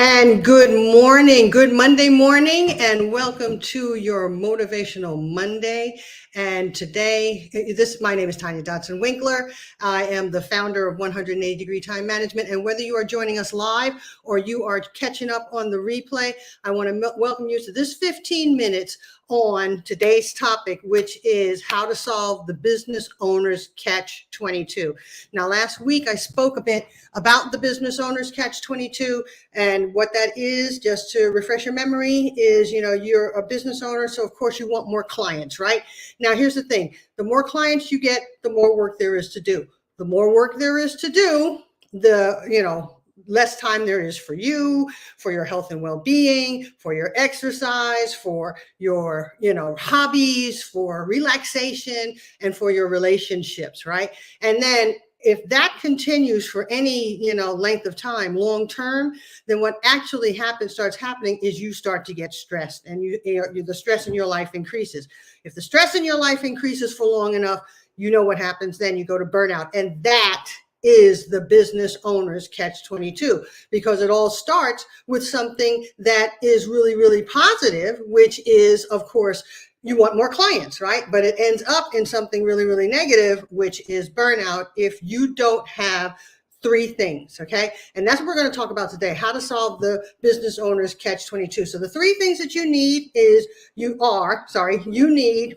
And good morning, good Monday morning, and welcome to your Motivational Monday. And today, my name is Dotson-Winckler. I am the founder of 180 Degree Time Management. And whether you are joining us live or you are catching up on the replay, I want to welcome you to this 15 minutes on today's topic, which is how to solve the business owner's Catch-22. Now, last week I spoke a bit about the business owner's Catch-22, and what that is, just to refresh your memory, is, you're a business owner, so of course you want more clients, right? Now, here's the thing. The more clients you get, the more work there is to do. The more work there is to do, the less time there is for you, for your health and well-being, for your exercise, for your, hobbies, for relaxation, and for your relationships, right? And then if that continues for any, length of time, long term, then what actually starts happening is you start to get stressed, and the stress in your life increases. If the stress in your life increases for long enough, you know what happens then. You go to burnout, and that is the business owner's Catch-22, because it all starts with something that is really, really positive, which is, of course, you want more clients, right? But it ends up in something really, really negative, which is burnout, if you don't have three things, okay? And that's what we're going to talk about today, how to solve the business owner's Catch-22. So the three things that you need is you need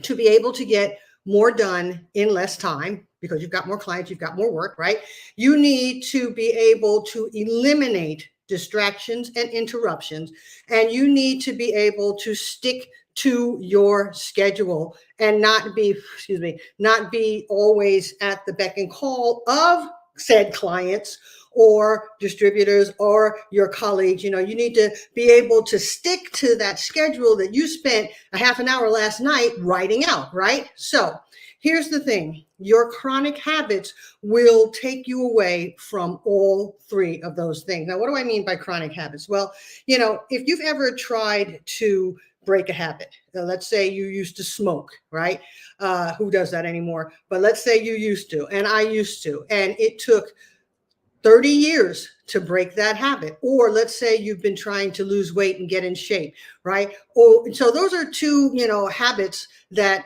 to be able to get more done in less time, because you've got more clients, you've got more work, right? You need to be able to eliminate distractions and interruptions, and you need to be able to stick to your schedule and not be always at the beck and call of said clients or distributors or your colleagues. You need to be able to stick to that schedule that you spent a half an hour last night writing out, right? So here's the thing. Your chronic habits will take you away from all three of those things. Now, what do I mean by chronic habits? Well, if you've ever tried to break a habit, let's say you used to smoke, right? Who does that anymore? But let's say you used to, and I used to, and it took 30 years to break that habit. Or let's say you've been trying to lose weight and get in shape, right? So those are two, habits that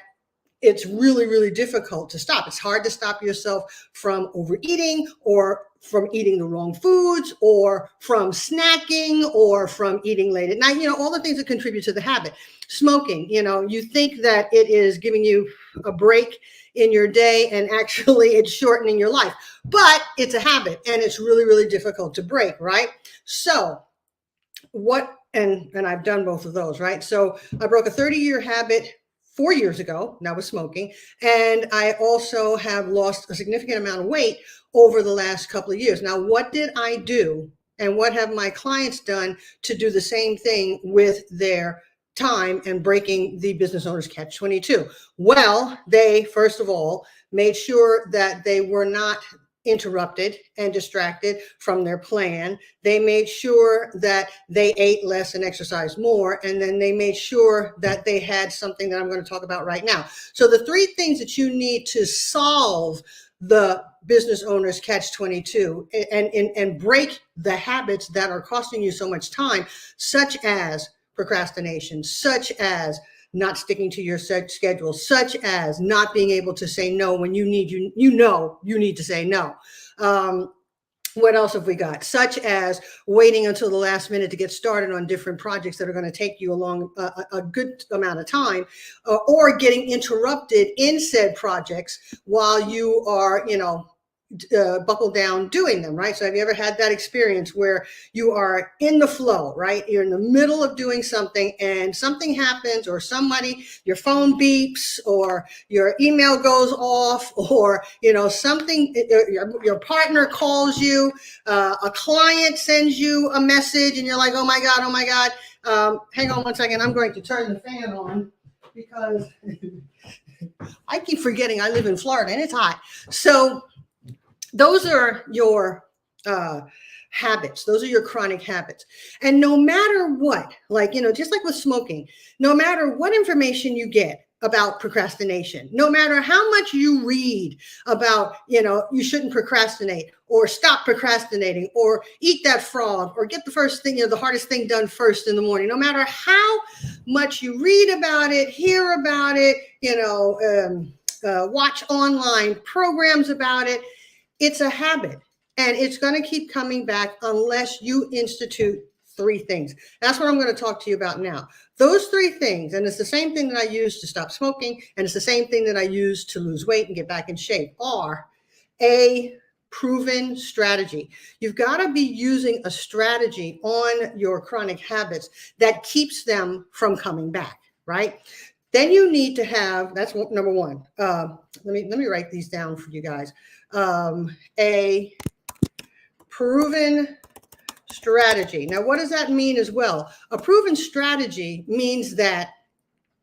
it's really, really difficult to stop. It's hard to stop yourself from overeating, or from eating the wrong foods, or from snacking, or from eating late at night, all the things that contribute to the habit. Smoking, you think that it is giving you a break in your day, and actually it's shortening your life, but it's a habit, and it's really, really difficult to break, right? So and I've done both of those, right? So I broke a 30-year habit 4 years ago, now with smoking, and I also have lost a significant amount of weight over the last couple of years. Now, what did I do, and what have my clients done to do the same thing with their time and breaking the business owner's Catch-22? Well, they, first of all, made sure that they were not interrupted and distracted from their plan. They made sure that they ate less and exercised more. And then they made sure that they had something that I'm going to talk about right now. So the three things that you need to solve the business owner's Catch-22 and break the habits that are costing you so much time, such as procrastination, such as not sticking to your schedule, such as not being able to say no when you need to say no. What else have we got? Such as waiting until the last minute to get started on different projects that are going to take you along a good amount of time, or getting interrupted in said projects while you are, buckle down doing them, right? So have you ever had that experience where you are in the flow, right? You're in the middle of doing something and something happens, or your phone beeps, or your email goes off, or, something, your partner calls you, a client sends you a message, and you're like, oh my God. Hang on one second. I'm going to turn the fan on because I keep forgetting I live in Florida and it's hot. So those are your habits. Those are your chronic habits. And no matter what, just like with smoking, no matter what information you get, about procrastination. No matter how much you read about, you shouldn't procrastinate, or stop procrastinating, or eat that frog, or get the first thing, the hardest thing done first in the morning. No matter how much you read about it, hear about it, watch online programs about it, it's a habit, and it's going to keep coming back unless you institute 3 things. That's what I'm going to talk to you about now. Those 3 things, and it's the same thing that I use to stop smoking, and it's the same thing that I use to lose weight and get back in shape, are a proven strategy. You've got to be using a strategy on your chronic habits that keeps them from coming back, right? Then you need to have, that's number 1. Let me write these down for you guys. A proven strategy. Now, what does that mean as well? A proven strategy means that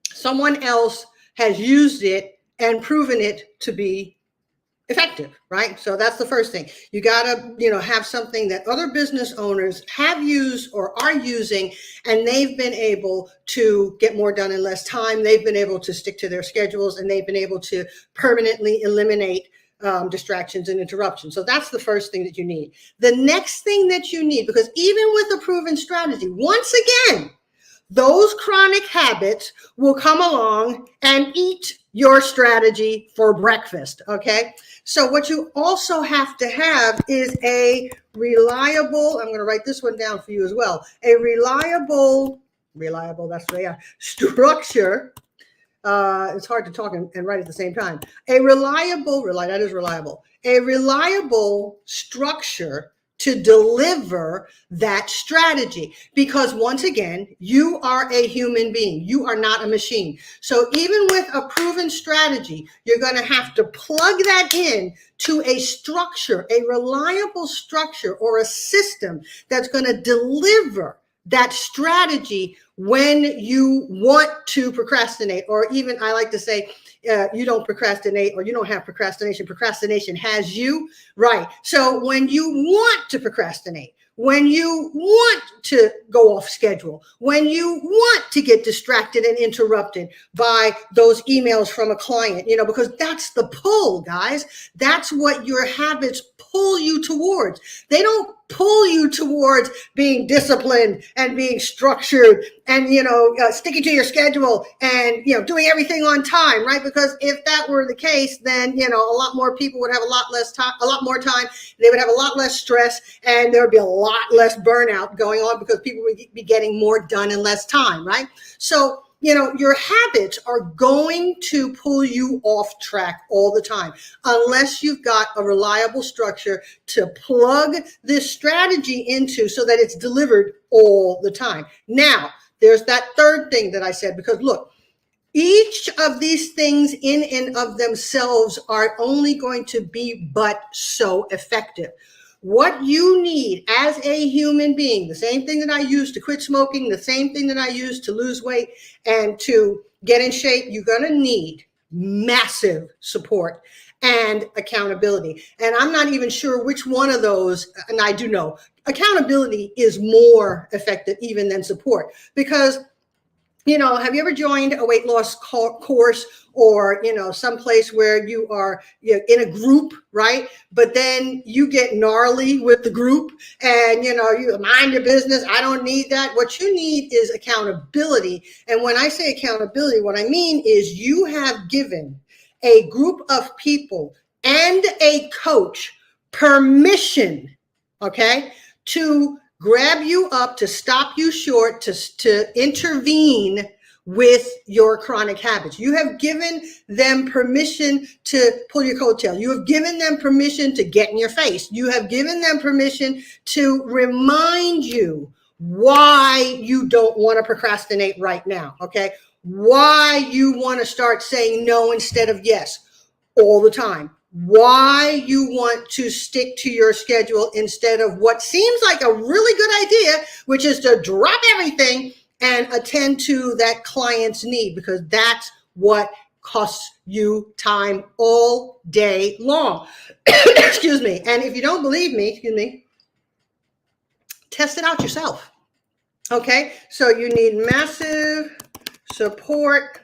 someone else has used it and proven it to be effective, right? So that's the first thing. You got to, have something that other business owners have used or are using, and they've been able to get more done in less time. They've been able to stick to their schedules, and they've been able to permanently eliminate distractions and interruptions. So that's the first thing that you need. The next thing that you need, because even with a proven strategy, once again, those chronic habits will come along and eat your strategy for breakfast, okay? So what you also have to have is a reliable, I'm going to write this one down for you as well, a reliable, that's right, yeah, structure. It's hard to talk and write at the same time. A reliable structure to deliver that strategy. Because once again, you are a human being. You are not a machine. So even with a proven strategy, you're going to have to plug that in to a structure, a reliable structure or a system that's going to deliver that strategy when you want to procrastinate, or even I like to say, you don't procrastinate, or you don't have procrastination. Procrastination has you, right? So when you want to procrastinate, when you want to go off schedule, when you want to get distracted and interrupted by those emails from a client, because that's the pull, guys. That's what your habits pull you towards. They don't pull you towards being disciplined and being structured and, sticking to your schedule and, doing everything on time, right? Because if that were the case, then, a lot more people would have a lot more time. They would have a lot less stress, and there would be a lot less burnout going on because people would be getting more done in less time, right? So, your habits are going to pull you off track all the time unless you've got a reliable structure to plug this strategy into so that it's delivered all the time. Now, there's that third thing that I said, because look, each of these things in and of themselves are only going to be but so effective. What you need as a human being, the same thing that I use to quit smoking, the same thing that I use to lose weight and to get in shape, you're going to need massive support and accountability. And I'm not even sure which one of those, and I do know, accountability is more effective even than support, because have you ever joined a weight loss course or, someplace where you are in a group, right? But then you get gnarly with the group and, you mind your business. I don't need that. What you need is accountability. And when I say accountability, what I mean is you have given a group of people and a coach permission, okay, to grab you up, to stop you short, to intervene with your chronic habits. You have given them permission to pull your coattail. You have given them permission to get in your face. You have given them permission to remind you why you don't want to procrastinate right now, okay? Why you want to start saying no instead of yes all the time. Why you want to stick to your schedule instead of what seems like a really good idea, which is to drop everything and attend to that client's need, because that's what costs you time all day long. Excuse me. And if you don't believe me, test it out yourself. Okay. So you need massive support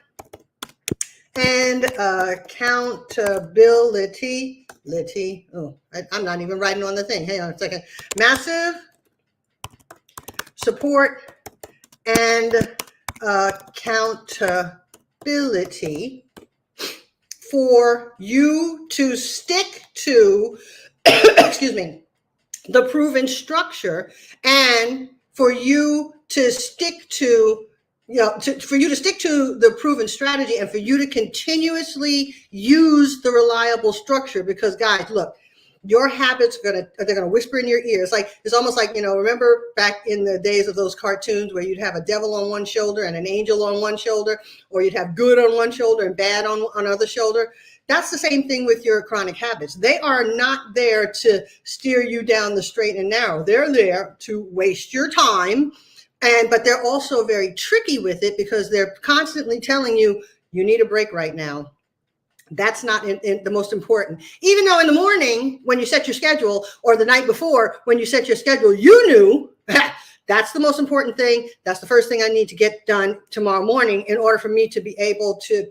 and accountability. Oh, I'm not even writing on the thing. Hang on a second. Massive support and accountability for you to stick to, excuse me, the proven structure, and for you to stick to, for you to stick to the proven strategy, and for you to continuously use the reliable structure. Because guys, look, your habits they're gonna whisper in your ears. Like, it's almost like, remember back in the days of those cartoons where you'd have a devil on one shoulder and an angel on one shoulder, or you'd have good on one shoulder and bad on other shoulder. That's the same thing with your chronic habits. They are not there to steer you down the straight and narrow. They're there to waste your time. But they're also very tricky with it, because they're constantly telling you, you need a break right now. That's not the most important. Even though in the morning when you set your schedule, or the night before when you set your schedule, you knew that's the most important thing. That's the first thing I need to get done tomorrow morning in order for me to be able to,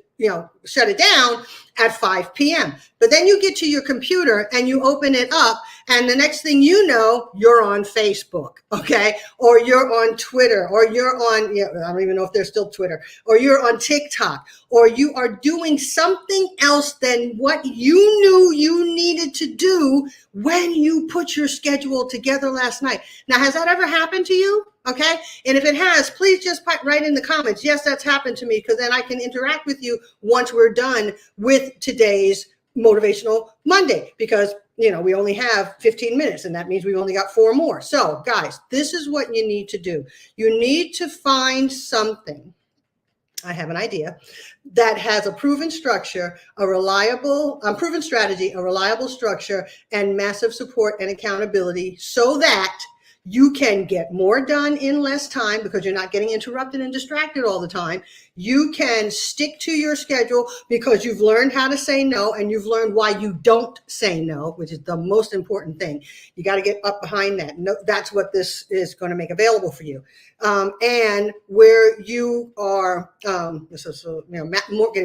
shut it down at 5 p.m. But then you get to your computer and you open it up, and the next thing you know, you're on Facebook, okay? Or you're on Twitter, or you're on, I don't even know if there's still Twitter, or you're on TikTok, or you are doing something else than what you knew you needed to do when you put your schedule together last night. Now, has that ever happened to you? Okay. And if it has, please just write in the comments, yes, that's happened to me, because then I can interact with you once we're done with today's Motivational Monday, because, we only have 15 minutes, and that means we've only got 4 more. So guys, this is what you need to do. You need to find something. I have an idea that has a proven structure, a reliable, proven strategy, a reliable structure, and massive support and accountability, so that you can get more done in less time, because you're not getting interrupted and distracted all the time. You can stick to your schedule because you've learned how to say no, and you've learned why you don't say no, which is the most important thing. You got to get up behind that. No, that's what this is going to make available for you. And where you are, getting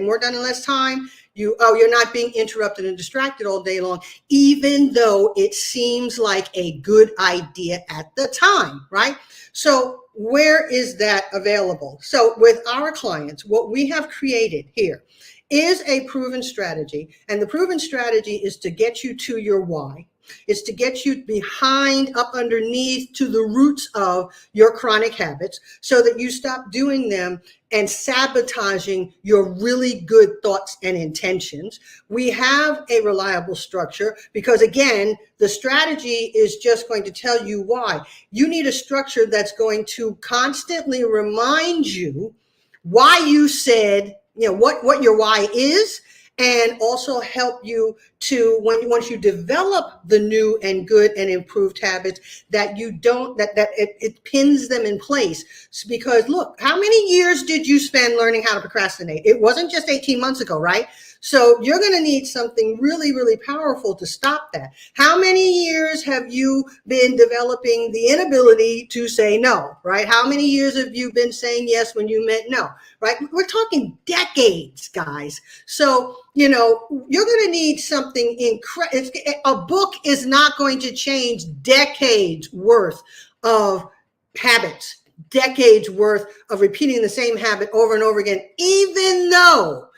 more done in less time. You're not being interrupted and distracted all day long, even though it seems like a good idea at the time, right? So where is that available? So with our clients, what we have created here is a proven strategy. And the proven strategy is to get you to your why. It's to get you behind, up underneath, to the roots of your chronic habits, so that you stop doing them and sabotaging your really good thoughts and intentions. We have a reliable structure because, again, the strategy is just going to tell you why. You need a structure that's going to constantly remind you why you said, what your why is, and also help you to, once you develop the new and good and improved habits, that you don't, that it pins them in place. Because look, how many years did you spend learning how to procrastinate? It wasn't just 18 months ago, right? So you're going to need something really, really powerful to stop that. How many years have you been developing the inability to say no, right? How many years have you been saying yes when you meant no, right? We're talking decades, guys. So, you're going to need something incredible. A book is not going to change decades worth of habits, decades worth of repeating the same habit over and over again, even though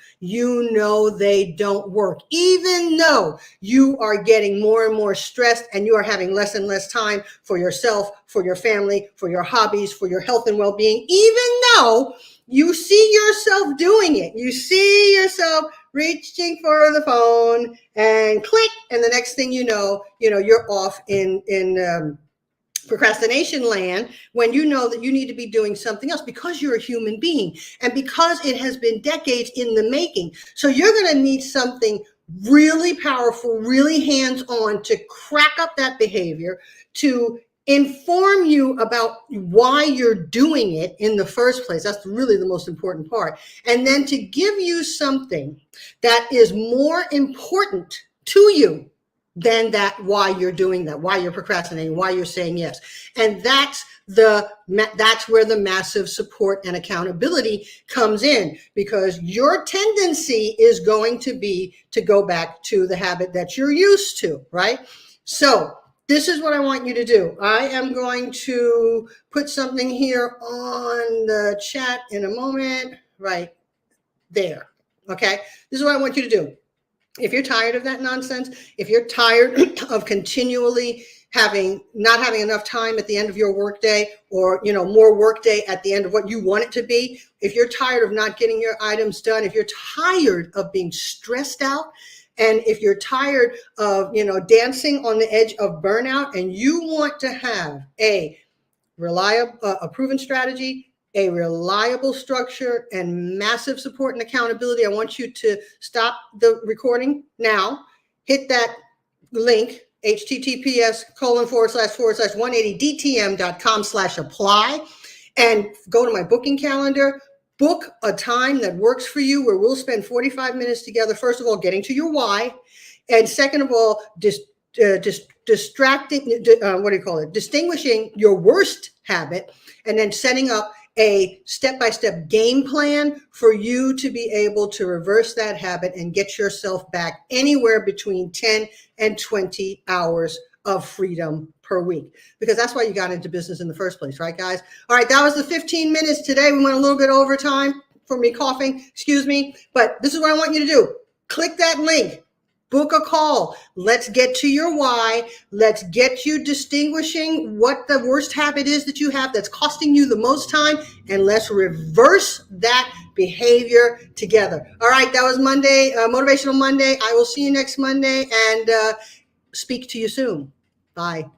they don't work, even though you are getting more and more stressed and you are having less and less time for yourself, for your family, for your hobbies, for your health and well-being, even though you see yourself doing it. You see yourself reaching for the phone and click, and the next thing you know, you're off in procrastination land, when you know that you need to be doing something else, because you're a human being and because it has been decades in the making. So you're going to need something really powerful, really hands-on, to crack up that behavior, to inform you about why you're doing it in the first place. That's really the most important part. And then to give you something that is more important to you than that, why you're doing that, why you're procrastinating, why you're saying yes. And that's that's where the massive support and accountability comes in, because your tendency is going to be to go back to the habit that you're used to, right? So this is what I want you to do. I am going to put something here on the chat in a moment, right there. Okay, this is what I want you to do. If you're tired of that nonsense, if you're tired of continually not having enough time at the end of your workday, or more workday at the end of what you want it to be, if you're tired of not getting your items done, if you're tired of being stressed out, and if you're tired of dancing on the edge of burnout, and you want to have a reliable, a proven strategy, a reliable structure, and massive support and accountability, I want you to stop the recording now, hit that link, https://180dtm.com/apply, and go to my booking calendar. Book a time that works for you, where we'll spend 45 minutes together, first of all, getting to your why, and second of all, distinguishing your worst habit, and then setting up a step-by-step game plan for you to be able to reverse that habit and get yourself back anywhere between 10 and 20 hours of freedom per week, because that's why you got into business in the first place, right, guys? All right, that was the 15 minutes today. We went a little bit over time for me coughing, excuse me, but this is what I want you to do. Click that link. Book a call. Let's get to your why. Let's get you distinguishing what the worst habit is that you have that's costing you the most time, and let's reverse that behavior together. All right, that was Monday, Motivational Monday. I will see you next Monday, and speak to you soon. Bye.